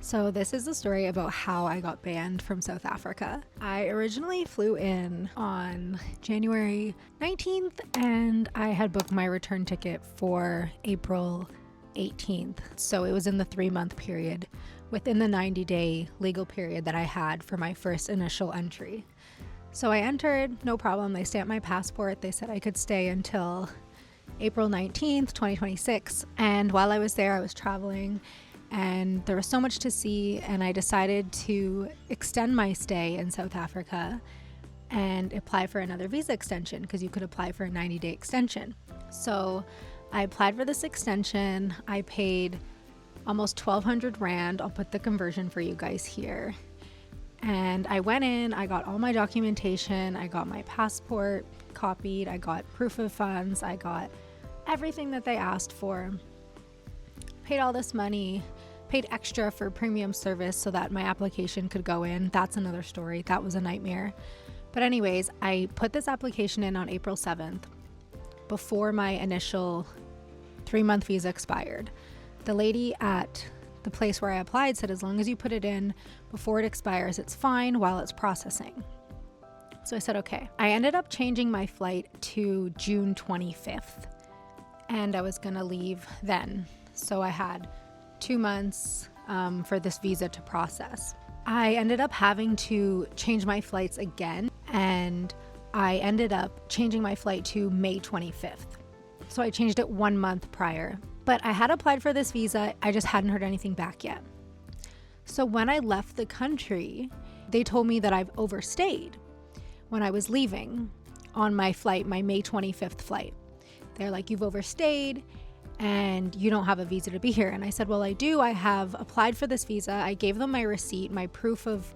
So this is the story about how I got banned from South Africa. I originally flew in on January 19th and I had booked my return ticket for April 18th. So it was in the 3-month period within the 90-day legal period that I had for my first initial entry. So I entered, no problem. They stamped my passport. They said I could stay until April 19th, 2026. And while I was there, I was traveling and there was so much to see, and I decided to extend my stay in South Africa and apply for another visa extension, because you could apply for a 90-day extension. So I applied for this extension. I paid almost 1,200 Rand. I'll put the conversion for you guys here. And I went in, I got all my documentation, I got my passport copied, I got proof of funds, I got everything that they asked for. Paid all this money, paid extra for premium service so that my application could go in. That's another story. That was a nightmare. But anyways, I put this application in on April 7th before my initial 3-month visa expired. The lady at the place where I applied said, as long as you put it in before it expires, it's fine while it's processing. So I said, okay. I ended up changing my flight to June 25th and I was gonna leave then. So I had 2 months for this visa to process. I ended up having to change my flights again, and I ended up changing my flight to May 25th. So I changed it 1 month prior. But I had applied for this visa, I just hadn't heard anything back yet. So when I left the country, they told me that I've overstayed when I was leaving on my flight, my May 25th flight. They're like, you've overstayed and you don't have a visa to be here. And I said, well, I do. I have applied for this visa. I gave them my receipt, my proof of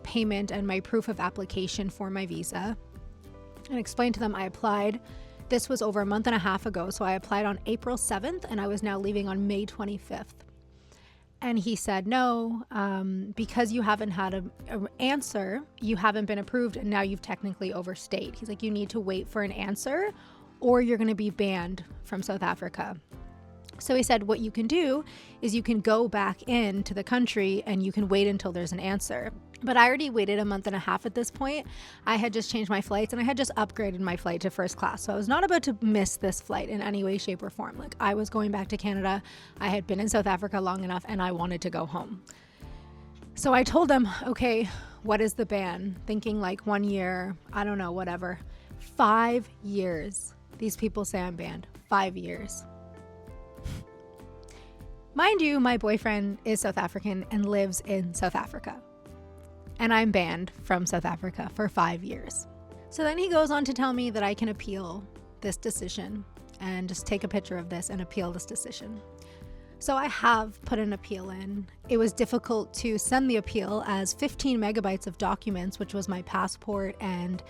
payment, and my proof of application for my visa, and explained to them I applied. This was over a month and a half ago. So I applied on April 7th and I was now leaving on May 25th. And he said, no, because you haven't had an answer, you haven't been approved, and now you've technically overstayed. He's like, you need to wait for an answer or you're going to be banned from South Africa. So he said, what you can do is you can go back into the country and you can wait until there's an answer. But I already waited a month and a half at this point. I had just changed my flights and I had just upgraded my flight to first class. So I was not about to miss this flight in any way, shape, or form. Like, I was going back to Canada. I had been in South Africa long enough and I wanted to go home. So I told them, okay, what is the ban? Thinking like 1 year, I don't know, whatever. 5 years. These people say I'm banned. 5 years. Mind you, my boyfriend is South African and lives in South Africa. And I'm banned from South Africa for 5 years. So then he goes on to tell me that I can appeal this decision and just take a picture of this and appeal this decision. So I have put an appeal in. It was difficult to send the appeal as 15 megabytes of documents, which was my passport and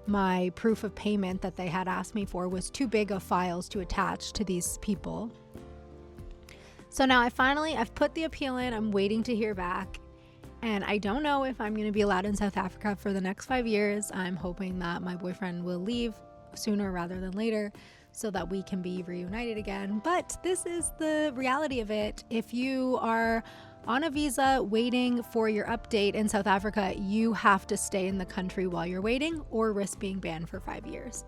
my proof of payment that they had asked me for, was too big of files to attach to these people. So now I've put the appeal in. I'm waiting to hear back. And I don't know if I'm going to be allowed in South Africa for the next 5 years. I'm hoping that my boyfriend will leave sooner rather than later so that we can be reunited again. But this is the reality of it. If you are on a visa waiting for your update in South Africa, you have to stay in the country while you're waiting or risk being banned for 5 years.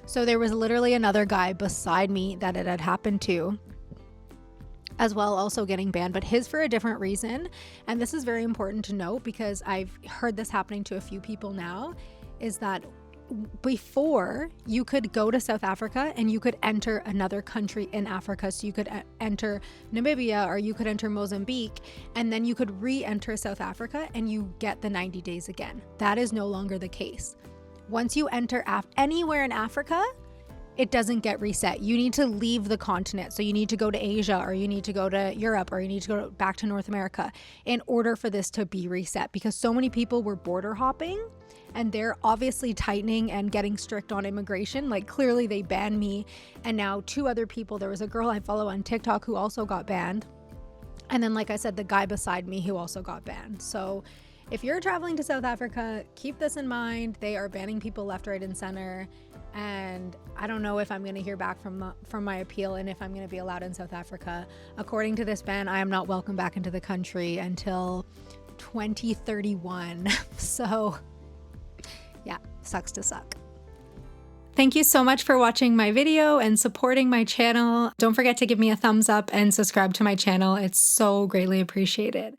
So there was literally another guy beside me that it had happened to as well, also getting banned, but his for a different reason. And this is very important to note because I've heard this happening to a few people now, is that before you could go to South Africa and you could enter another country in Africa. So you could enter Namibia or you could enter Mozambique, and then you could re-enter South Africa and you get the 90 days again. That is no longer the case. Once you enter anywhere in Africa, it doesn't get reset. You need to leave the continent. So you need to go to Asia, or you need to go to Europe, or you need to go back to North America in order for this to be reset, because so many people were border hopping and they're obviously tightening and getting strict on immigration. Like, clearly they banned me. And now 2 other people, there was a girl I follow on TikTok who also got banned. And then, like I said, the guy beside me who also got banned. So if you're traveling to South Africa, keep this in mind. They are banning people left, right, and center. And I don't know if I'm going to hear back from my appeal and if I'm going to be allowed in South Africa. According to this ban, I am not welcome back into the country until 2031. So yeah, sucks to suck. Thank you so much for watching my video and supporting my channel. Don't forget to give me a thumbs up and subscribe to my channel. It's so greatly appreciated.